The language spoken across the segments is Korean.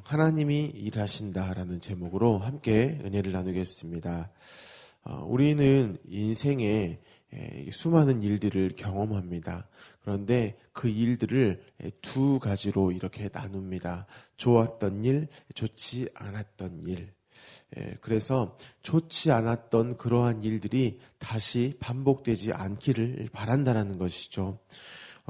하나님이 일하신다라는 제목으로 함께 은혜를 나누겠습니다. 우리는 인생에 수많은 일들을 경험합니다. 그런데 그 일들을 두 가지로 이렇게 나눕니다. 좋았던 일, 좋지 않았던 일. 그래서 좋지 않았던 그러한 일들이 다시 반복되지 않기를 바란다는 것이죠.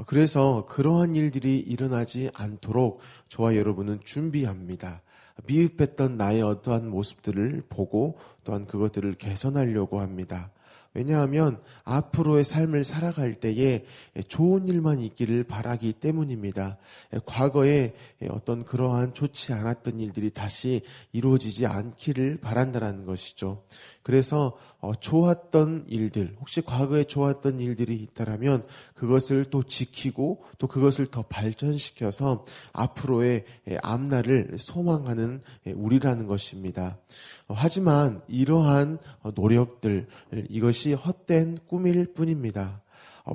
그래서 그러한 일들이 일어나지 않도록 저와 여러분은 준비합니다. 미흡했던 나의 어떠한 모습들을 보고 또한 그것들을 개선하려고 합니다. 왜냐하면 앞으로의 삶을 살아갈 때에 좋은 일만 있기를 바라기 때문입니다. 과거에 어떤 그러한 좋지 않았던 일들이 다시 이루어지지 않기를 바란다는 것이죠. 그래서 좋았던 일들, 혹시 과거에 좋았던 일들이 있다라면 그것을 또 지키고 또 그것을 더 발전시켜서 앞으로의 앞날을 소망하는 우리라는 것입니다. 하지만 이러한 노력들, 이것이 헛된 꿈일 뿐입니다.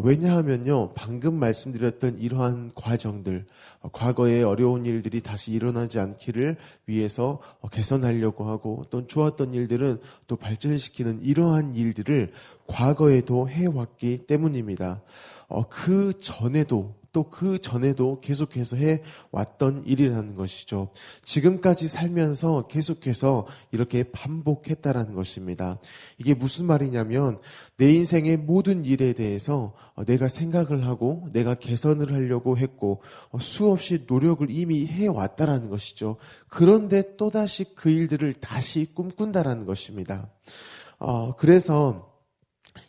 왜냐하면요, 방금 말씀드렸던 이러한 과정들, 과거의 어려운 일들이 다시 일어나지 않기를 위해서 개선하려고 하고, 또 좋았던 일들은 또 발전시키는 이러한 일들을 과거에도 해왔기 때문입니다. 그 전에도 계속해서 해왔던 일이라는 것이죠. 지금까지 살면서 계속해서 이렇게 반복했다라는 것입니다. 이게 무슨 말이냐면 내 인생의 모든 일에 대해서 내가 생각을 하고 내가 개선을 하려고 했고 수없이 노력을 이미 해왔다라는 것이죠. 그런데 또다시 그 일들을 다시 꿈꾼다라는 것입니다. 그래서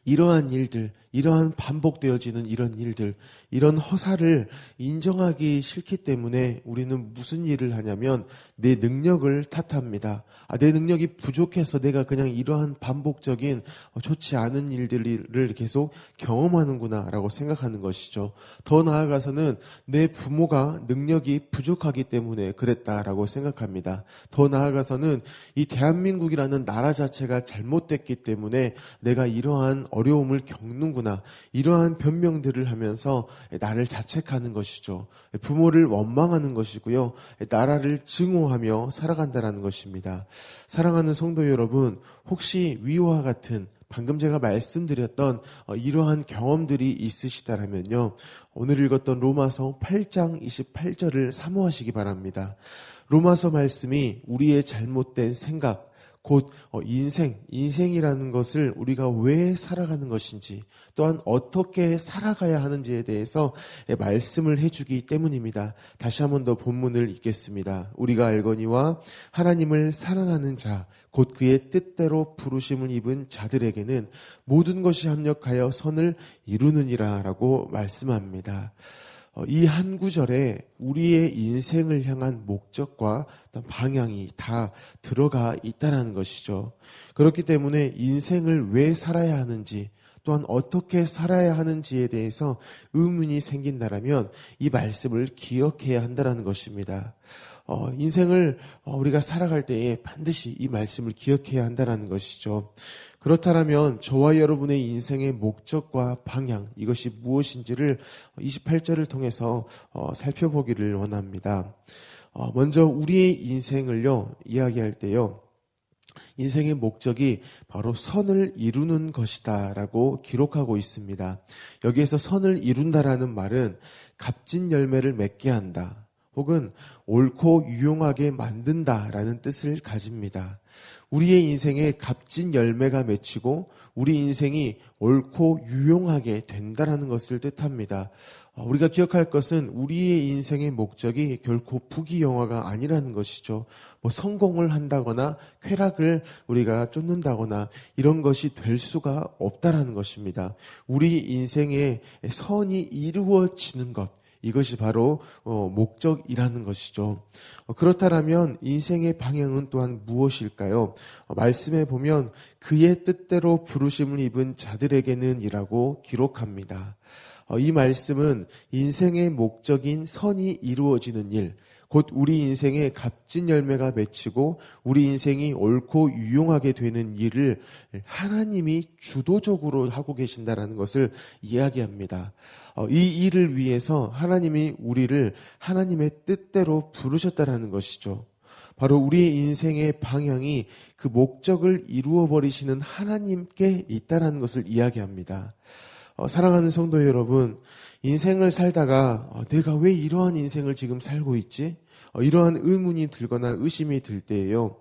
이러한 일들, 이러한 반복되어지는 이런 일들, 이런 허사를 인정하기 싫기 때문에 우리는 무슨 일을 하냐면 내 능력을 탓합니다. 내 능력이 부족해서 내가 그냥 이러한 반복적인 좋지 않은 일들을 계속 경험하는구나 라고 생각하는 것이죠. 더 나아가서는 내 부모가 능력이 부족하기 때문에 그랬다라고 생각합니다. 더 나아가서는 이 대한민국이라는 나라 자체가 잘못됐기 때문에 내가 이러한 어려움을 겪는구나, 이러한 변명들을 하면서 나를 자책하는 것이죠. 부모를 원망하는 것이고요. 나라를 증오하며 살아간다는 것입니다. 사랑하는 성도 여러분, 혹시 위와 같은 방금 제가 말씀드렸던 이러한 경험들이 있으시다라면요, 오늘 읽었던 로마서 8장 28절을 사모하시기 바랍니다. 로마서 말씀이 우리의 잘못된 생각, 곧 인생이라는 것을 우리가 왜 살아가는 것인지, 또한 어떻게 살아가야 하는지에 대해서 말씀을 해주기 때문입니다. 다시 한 번 더 본문을 읽겠습니다. 우리가 알거니와 하나님을 사랑하는 자, 곧 그의 뜻대로 부르심을 입은 자들에게는 모든 것이 합력하여 선을 이루느니라 라고 말씀합니다. 이 한 구절에 우리의 인생을 향한 목적과 방향이 다 들어가 있다는 것이죠. 그렇기 때문에 인생을 왜 살아야 하는지, 또한 어떻게 살아야 하는지에 대해서 의문이 생긴다라면 이 말씀을 기억해야 한다는 것입니다. 인생을 우리가 살아갈 때에 반드시 이 말씀을 기억해야 한다는 것이죠. 그렇다면 저와 여러분의 인생의 목적과 방향, 이것이 무엇인지를 28절을 통해서 살펴보기를 원합니다. 먼저 우리의 인생을요, 이야기할 때요, 인생의 목적이 바로 선을 이루는 것이다 라고 기록하고 있습니다. 여기에서 선을 이룬다라는 말은 값진 열매를 맺게 한다, 혹은 옳고 유용하게 만든다라는 뜻을 가집니다. 우리의 인생에 값진 열매가 맺히고 우리 인생이 옳고 유용하게 된다라는 것을 뜻합니다. 우리가 기억할 것은 우리의 인생의 목적이 결코 부귀영화가 아니라는 것이죠. 성공을 한다거나 쾌락을 우리가 쫓는다거나 이런 것이 될 수가 없다라는 것입니다. 우리 인생에 선이 이루어지는 것, 이것이 바로 목적이라는 것이죠. 그렇다면 인생의 방향은 또한 무엇일까요? 말씀에 보면 그의 뜻대로 부르심을 입은 자들에게는 이라고 기록합니다. 이 말씀은 인생의 목적인 선이 이루어지는 일, 곧 우리 인생에 값진 열매가 맺히고 우리 인생이 옳고 유용하게 되는 일을 하나님이 주도적으로 하고 계신다라는 것을 이야기합니다. 이 일을 위해서 하나님이 우리를 하나님의 뜻대로 부르셨다라는 것이죠. 바로 우리의 인생의 방향이 그 목적을 이루어 버리시는 하나님께 있다라는 것을 이야기합니다. 사랑하는 성도 여러분, 인생을 살다가 내가 왜 이러한 인생을 지금 살고 있지? 이러한 의문이 들거나 의심이 들 때에요.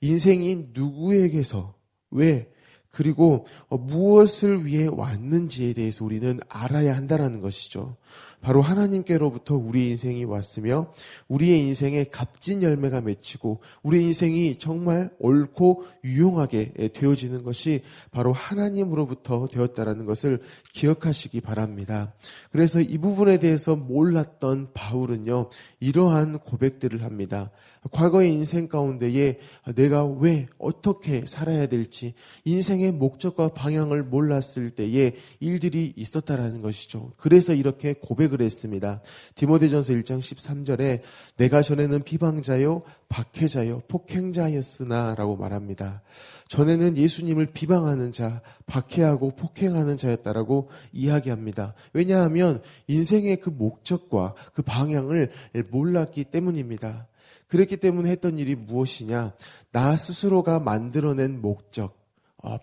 인생이 누구에게서 왜 그리고 무엇을 위해 왔는지에 대해서 우리는 알아야 한다는 것이죠. 바로 하나님께로부터 우리 인생이 왔으며 우리의 인생에 값진 열매가 맺히고 우리 인생이 정말 옳고 유용하게 되어지는 것이 바로 하나님으로부터 되었다는 것을 기억하시기 바랍니다. 그래서 이 부분에 대해서 몰랐던 바울은요, 이러한 고백들을 합니다. 과거의 인생 가운데에 내가 왜 어떻게 살아야 될지 인생의 목적과 방향을 몰랐을 때에 일들이 있었다라는 것이죠. 그래서 이렇게 고백을 했습니다. 디모데전서 1장 13절에 내가 전에는 비방자요 박해자요 폭행자였으나 라고 말합니다. 전에는 예수님을 비방하는 자, 박해하고 폭행하는 자였다라고 이야기합니다. 왜냐하면 인생의 그 목적과 그 방향을 몰랐기 때문입니다. 그랬기 때문에 했던 일이 무엇이냐? 나 스스로가 만들어낸 목적,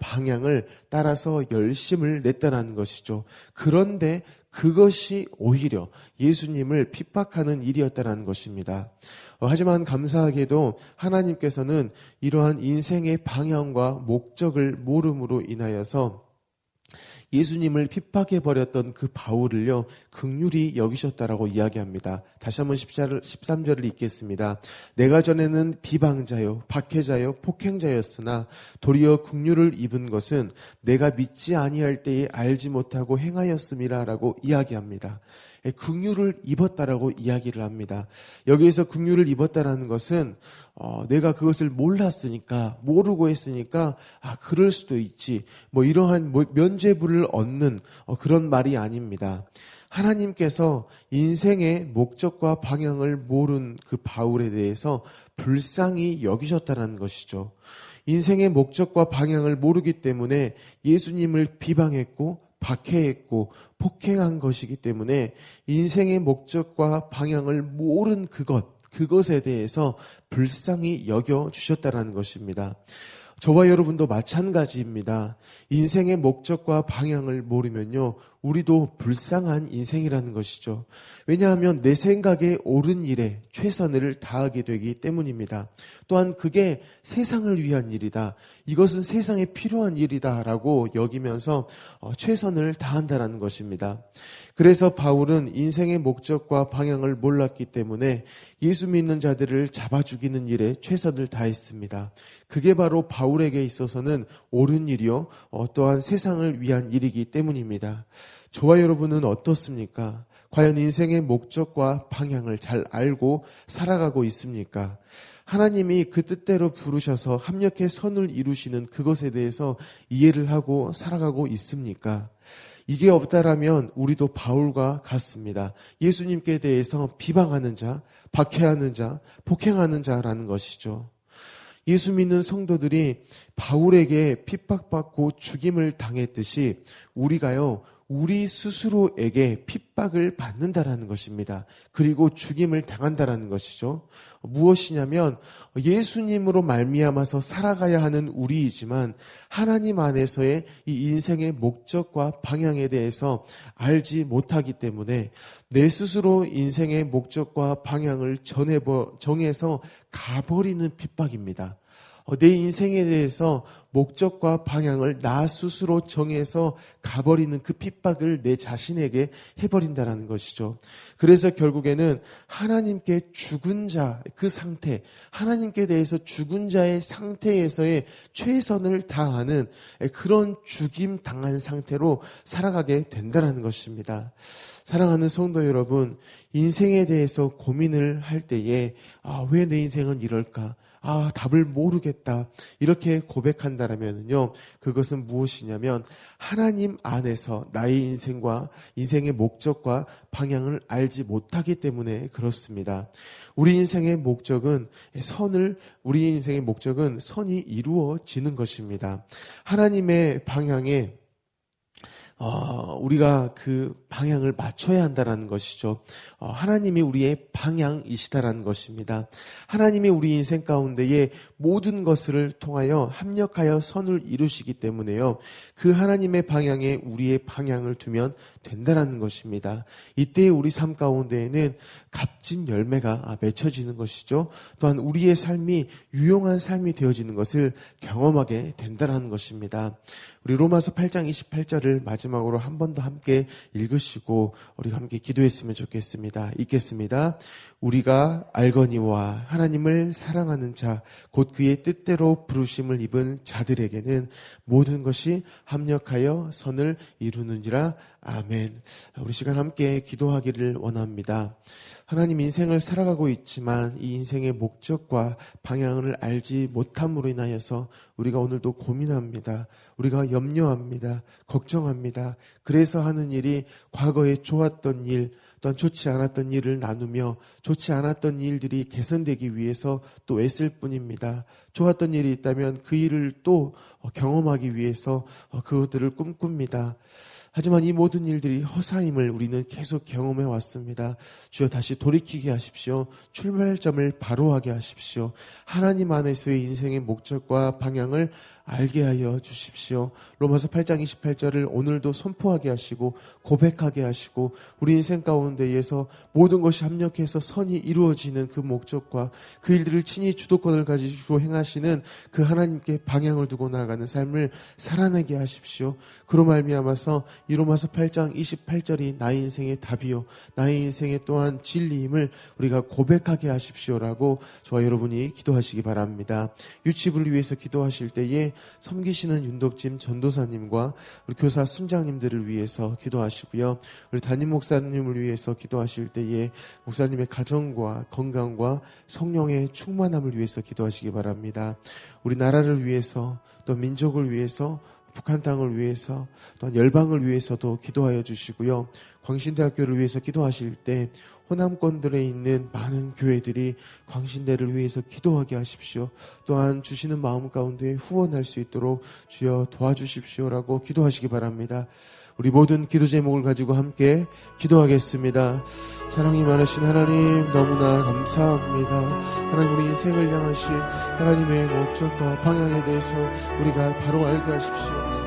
방향을 따라서 열심을 냈다는 것이죠. 그런데 그것이 오히려 예수님을 핍박하는 일이었다는 것입니다. 하지만 감사하게도 하나님께서는 이러한 인생의 방향과 목적을 모름으로 인하여서 예수님을 핍박해버렸던 그 바울을요, 긍휼히 여기셨다라고 이야기합니다. 다시 한번 13절을 읽겠습니다. 내가 전에는 비방자요, 박해자요, 폭행자였으나 도리어 긍휼을 입은 것은 내가 믿지 아니할 때에 알지 못하고 행하였음이라 라고 이야기합니다. 긍휼을 입었다라고 이야기를 합니다. 여기에서 긍휼을 입었다라는 것은 내가 그것을 몰랐으니까, 모르고 했으니까 그럴 수도 있지, 이러한 면죄부를 얻는 그런 말이 아닙니다. 하나님께서 인생의 목적과 방향을 모른 그 바울에 대해서 불쌍히 여기셨다는 것이죠. 인생의 목적과 방향을 모르기 때문에 예수님을 비방했고 박해했고 폭행한 것이기 때문에 인생의 목적과 방향을 모른 그것에 대해서 불쌍히 여겨주셨다는 것입니다. 저와 여러분도 마찬가지입니다. 인생의 목적과 방향을 모르면요, 우리도 불쌍한 인생이라는 것이죠. 왜냐하면 내 생각에 옳은 일에 최선을 다하게 되기 때문입니다. 또한 그게 세상을 위한 일이다, 이것은 세상에 필요한 일이다라고 여기면서 최선을 다한다는 것입니다. 그래서 바울은 인생의 목적과 방향을 몰랐기 때문에 예수 믿는 자들을 잡아 죽이는 일에 최선을 다했습니다. 그게 바로 바울에게 있어서는 옳은 일이요, 또한 세상을 위한 일이기 때문입니다. 저와 여러분은 어떻습니까? 과연 인생의 목적과 방향을 잘 알고 살아가고 있습니까? 하나님이 그 뜻대로 부르셔서 합력해 선을 이루시는 그것에 대해서 이해를 하고 살아가고 있습니까? 이게 없다라면 우리도 바울과 같습니다. 예수님께 대해서 비방하는 자, 박해하는 자, 폭행하는 자라는 것이죠. 예수 믿는 성도들이 바울에게 핍박받고 죽임을 당했듯이 우리가요, 우리 스스로에게 핍박을 받는다라는 것입니다. 그리고 죽임을 당한다라는 것이죠. 무엇이냐면 예수님으로 말미암아서 살아가야 하는 우리이지만 하나님 안에서의 이 인생의 목적과 방향에 대해서 알지 못하기 때문에 내 스스로 인생의 목적과 방향을 정해서 가버리는 핍박입니다. 내 인생에 대해서 목적과 방향을 나 스스로 정해서 가버리는 그 핍박을 내 자신에게 해버린다는 것이죠. 그래서 결국에는 하나님께 죽은 자, 그 상태, 하나님께 대해서 죽은 자의 상태에서의 최선을 다하는 그런 죽임 당한 상태로 살아가게 된다는 것입니다. 사랑하는 성도 여러분, 인생에 대해서 고민을 할 때에 왜 내 인생은 이럴까? 답을 모르겠다, 이렇게 고백한다 한다면요, 그것은 무엇이냐면 하나님 안에서 나의 인생의 목적과 방향을 알지 못하기 때문에 그렇습니다. 우리 인생의 목적은 선이 이루어지는 것입니다. 하나님의 방향에 우리가 그 방향을 맞춰야 한다는 것이죠. 하나님이 우리의 방향이시다라는 것입니다. 하나님이 우리 인생 가운데에 모든 것을 통하여 합력하여 선을 이루시기 때문에요, 그 하나님의 방향에 우리의 방향을 두면 된다라는 것입니다. 이때 우리 삶 가운데에는 값진 열매가 맺혀지는 것이죠. 또한 우리의 삶이 유용한 삶이 되어지는 것을 경험하게 된다라는 것입니다. 우리 로마서 8장 28절을 마지막으로 한 번 더 함께 읽으시고 우리가 함께 기도했으면 좋겠습니다. 읽겠습니다. 우리가 알거니와 하나님을 사랑하는 자, 곧 그의 뜻대로 부르심을 입은 자들에게는 모든 것이 합력하여 선을 이루느니라. 아멘. 우리 시간 함께 기도하기를 원합니다. 하나님, 인생을 살아가고 있지만 이 인생의 목적과 방향을 알지 못함으로 인하여서 우리가 오늘도 고민합니다. 우리가 염려합니다. 걱정합니다. 그래서 하는 일이 과거에 좋았던 일, 또한 좋지 않았던 일을 나누며 좋지 않았던 일들이 개선되기 위해서 또 애쓸 뿐입니다. 좋았던 일이 있다면 그 일을 또 경험하기 위해서 그것들을 꿈꿉니다. 하지만 이 모든 일들이 허사임을 우리는 계속 경험해 왔습니다. 주여, 다시 돌이키게 하십시오. 출발점을 바로 하게 하십시오. 하나님 안에서의 인생의 목적과 방향을 알게 하여 주십시오. 로마서 8장 28절을 오늘도 선포하게 하시고 고백하게 하시고 우리 인생 가운데에서 모든 것이 합력해서 선이 이루어지는 그 목적과 그 일들을 친히 주도권을 가지고 행하시는 그 하나님께 방향을 두고 나아가는 삶을 살아내게 하십시오. 그로 말미암아서 이 로마서 8장 28절이 나의 인생의 답이요 나의 인생의 또한 진리임을 우리가 고백하게 하십시오라고 저와 여러분이 기도하시기 바랍니다. 유치부를 위해서 기도하실 때에 섬기시는 윤덕진 전도사님과 우리 교사 순장님들을 위해서 기도하시고요. 우리 담임 목사님을 위해서 기도하실 때에 목사님의 가정과 건강과 성령의 충만함을 위해서 기도하시기 바랍니다. 우리 나라를 위해서 또 민족을 위해서 북한 땅을 위해서 또 열방을 위해서도 기도하여 주시고요. 광신대학교를 위해서 기도하실 때 호남권들에 있는 많은 교회들이 광신대를 위해서 기도하게 하십시오. 또한 주시는 마음 가운데 후원할 수 있도록 주여 도와주십시오라고 기도하시기 바랍니다. 우리 모든 기도 제목을 가지고 함께 기도하겠습니다. 사랑이 많으신 하나님, 너무나 감사합니다. 하나님, 우리 인생을 향하신 하나님의 목적과 방향에 대해서 우리가 바로 알게 하십시오.